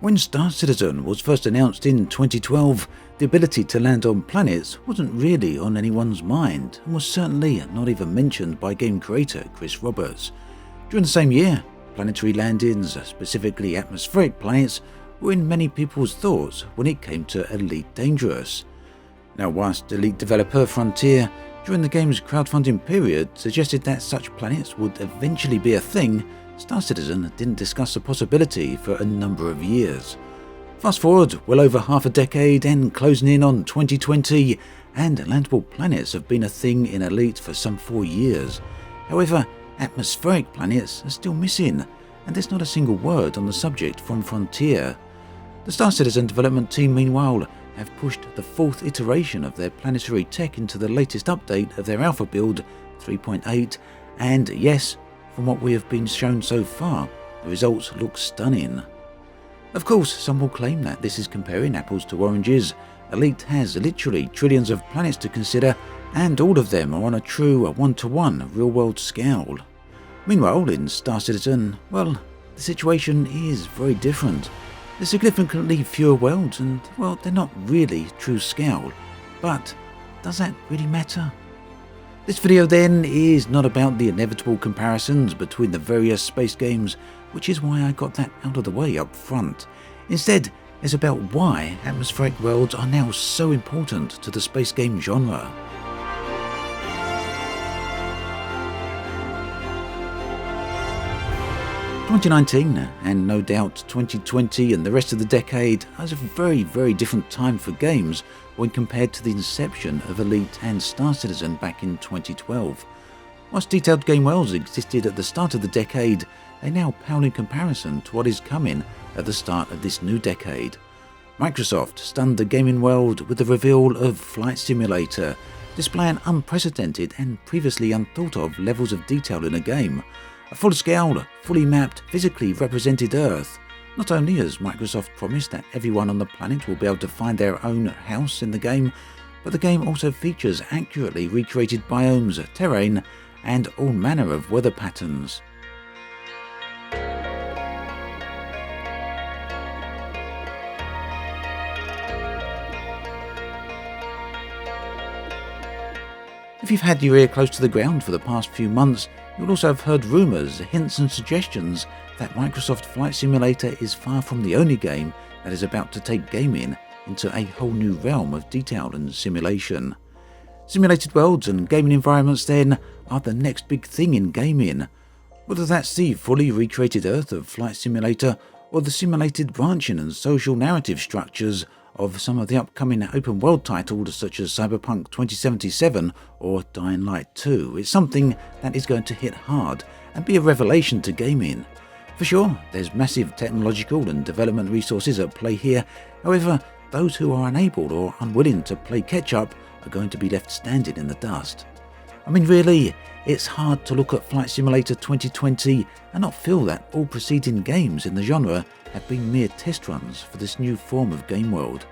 When Star Citizen was first announced in 2012, the ability to land on planets wasn't really on anyone's mind and was certainly not even mentioned by game creator Chris Roberts. During the same year, planetary landings, specifically atmospheric planets, were in many people's thoughts when it came to Elite Dangerous. Now, whilst Elite developer Frontier, during the game's crowdfunding period, suggested that such planets would eventually be a thing, Star Citizen didn't discuss the possibility for a number of years. Fast forward well over half a decade and closing in on 2020, and landable planets have been a thing in Elite for some 4 years. However, atmospheric planets are still missing, and there's not a single word on the subject from Frontier. The Star Citizen development team, meanwhile, have pushed the 4th iteration of their planetary tech into the latest update of their alpha build 3.8, and yes, from what we have been shown so far, the results look stunning. Of course, some will claim that this is comparing apples to oranges. Elite has literally trillions of planets to consider, and all of them are on a true one-to-one real-world scale. Meanwhile, in Star Citizen, well, the situation is very different. There's significantly fewer worlds and, well, they're not really true scale. But does that really matter? This video then is not about the inevitable comparisons between the various space games, which is why I got that out of the way up front. Instead, it's about why atmospheric worlds are now so important to the space game genre. "2019, and no doubt 2020 and the rest of the decade, is a very different time for games when compared to the inception of Elite and Star Citizen back in 2012. Whilst detailed game worlds existed at the start of the decade, they now pale in comparison to what is coming at the start of this new decade. Microsoft stunned the gaming world with the reveal of Flight Simulator, displaying unprecedented and previously unthought of levels of detail in a game. A full-scale, fully mapped, physically represented Earth. Not only has Microsoft promised that everyone on the planet will be able to find their own house in the game, but the game also features accurately recreated biomes, terrain, and all manner of weather patterns. If you've had your ear close to the ground for the past few months, you'll also have heard rumours, hints and suggestions that Microsoft Flight Simulator is far from the only game that is about to take gaming into a whole new realm of detail and simulation. Simulated worlds and gaming environments then are the next big thing in gaming. Whether that's the fully recreated Earth of Flight Simulator or the simulated branching and social narrative structures of some of the upcoming open world titles such as Cyberpunk 2077 or Dying Light 2, it's something that is going to hit hard and be a revelation to gaming. For sure, there's massive technological and development resources at play here. However, those who are unable or unwilling to play catch-up are going to be left standing in the dust. I mean, really, it's hard to look at Flight Simulator 2020 and not feel that all preceding games in the genre have been mere test runs for this new form of game world.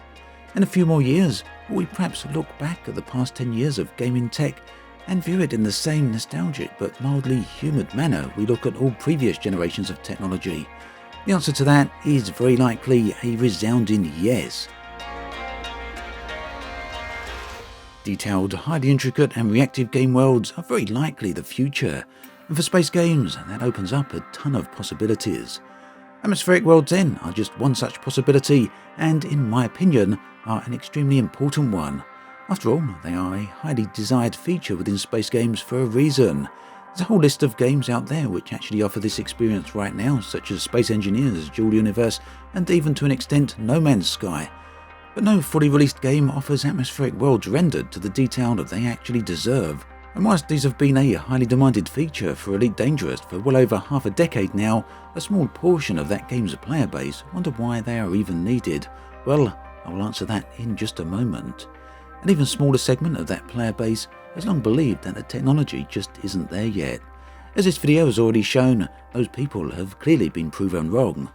In a few more years, will we perhaps look back at the past 10 years of gaming tech and view it in the same nostalgic but mildly humoured manner we look at all previous generations of technology? The answer to that is very likely a resounding yes. Detailed, highly intricate and reactive game worlds are very likely the future, and for space games that opens up a ton of possibilities. Atmospheric worlds then are just one such possibility, and in my opinion are an extremely important one. After all, they are a highly desired feature within space games for a reason. There's a whole list of games out there which actually offer this experience right now, such as Space Engineers, Dual Universe, and even to an extent No Man's Sky. But no fully released game offers atmospheric worlds rendered to the detail that they actually deserve. And whilst these have been a highly demanded feature for Elite Dangerous for well over half a decade now, a small portion of that game's player base wonder why they are even needed. Well, I will answer that in just a moment. An even smaller segment of that player base has long believed that the technology just isn't there yet. As this video has already shown, those people have clearly been proven wrong.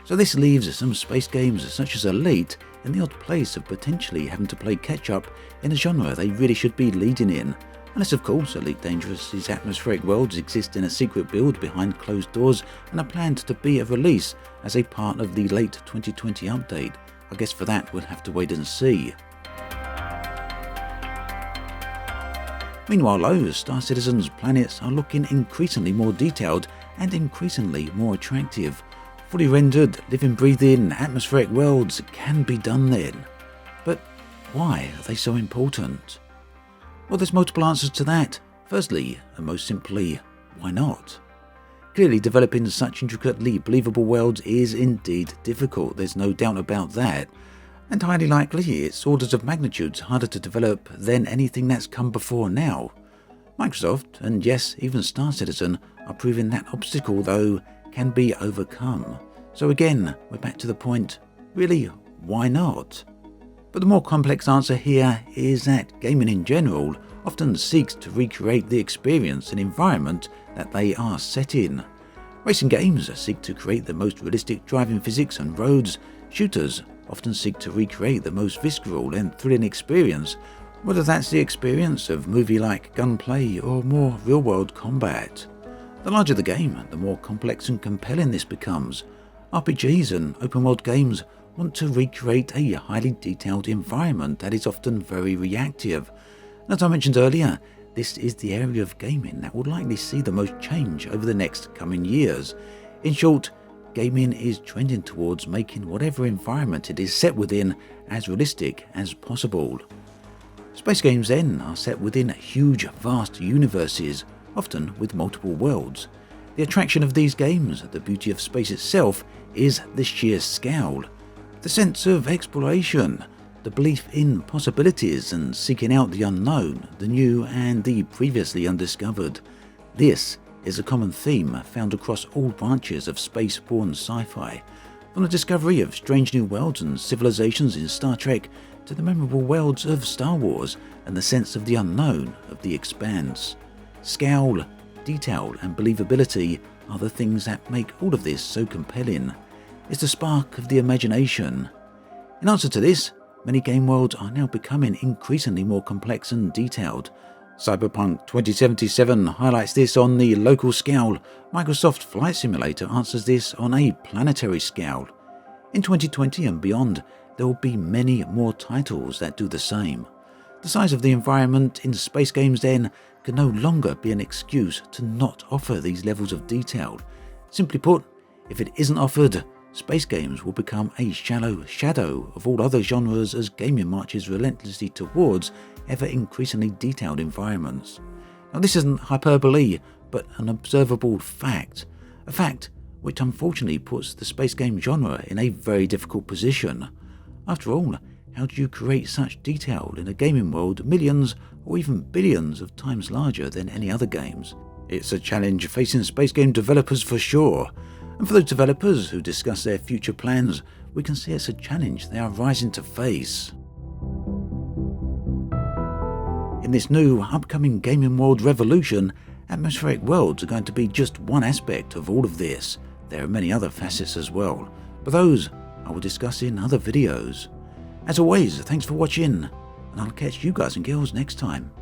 So this leaves some space games such as Elite in the odd place of potentially having to play catch up in a genre they really should be leading in. Unless of course Elite Dangerous's atmospheric worlds exist in a secret build behind closed doors and are planned to be a release as a part of the late 2020 update. I guess for that we'll have to wait and see. Meanwhile though, Star Citizen's planets are looking increasingly more detailed and increasingly more attractive. Fully rendered, living, breathing, atmospheric worlds can be done then. But why are they so important? Well, there's multiple answers to that. Firstly, and most simply, why not? Clearly, developing such intricately believable worlds is indeed difficult, there's no doubt about that. And highly likely, it's orders of magnitudes harder to develop than anything that's come before now. Microsoft, and yes, even Star Citizen, are proving that obstacle, though, can be overcome. So again, we're back to the point, really, why not? But the more complex answer here is that gaming in general often seeks to recreate the experience and environment that they are set in. Racing games seek to create the most realistic driving physics and roads. Shooters often seek to recreate the most visceral and thrilling experience, whether that's the experience of movie-like gunplay or more real-world combat. The larger the game, the more complex and compelling this becomes. RPGs and open-world games want to recreate a highly detailed environment that is often very reactive. And as I mentioned earlier, this is the area of gaming that will likely see the most change over the next coming years. In short, gaming is trending towards making whatever environment it is set within as realistic as possible. Space games then are set within huge, vast universes, often with multiple worlds. The attraction of these games, the beauty of space itself, is the sheer scale. The sense of exploration, the belief in possibilities and seeking out the unknown, the new and the previously undiscovered. This is a common theme found across all branches of space-borne sci-fi, from the discovery of strange new worlds and civilizations in Star Trek to the memorable worlds of Star Wars and the sense of the unknown of the expanse. Scale, detail and believability are the things that make all of this so compelling. It's the spark of the imagination. In answer to this, many game worlds are now becoming increasingly more complex and detailed. Cyberpunk 2077 highlights this on the local scale. Microsoft Flight Simulator answers this on a planetary scale. In 2020 and beyond, there will be many more titles that do the same. The size of the environment in space games then can no longer be an excuse to not offer these levels of detail. Simply put, if it isn't offered, space games will become a shallow shadow of all other genres as gaming marches relentlessly towards ever increasingly detailed environments. Now this isn't hyperbole, but an observable fact. A fact which unfortunately puts the space game genre in a very difficult position. After all, how do you create such detail in a gaming world millions or even billions of times larger than any other games? It's a challenge facing space game developers for sure. And for those developers who discuss their future plans, we can see it's a challenge they are rising to face. In this new upcoming gaming world revolution, atmospheric worlds are going to be just one aspect of all of this. There are many other facets as well, but those I will discuss in other videos. As always, thanks for watching, and I'll catch you guys and girls next time.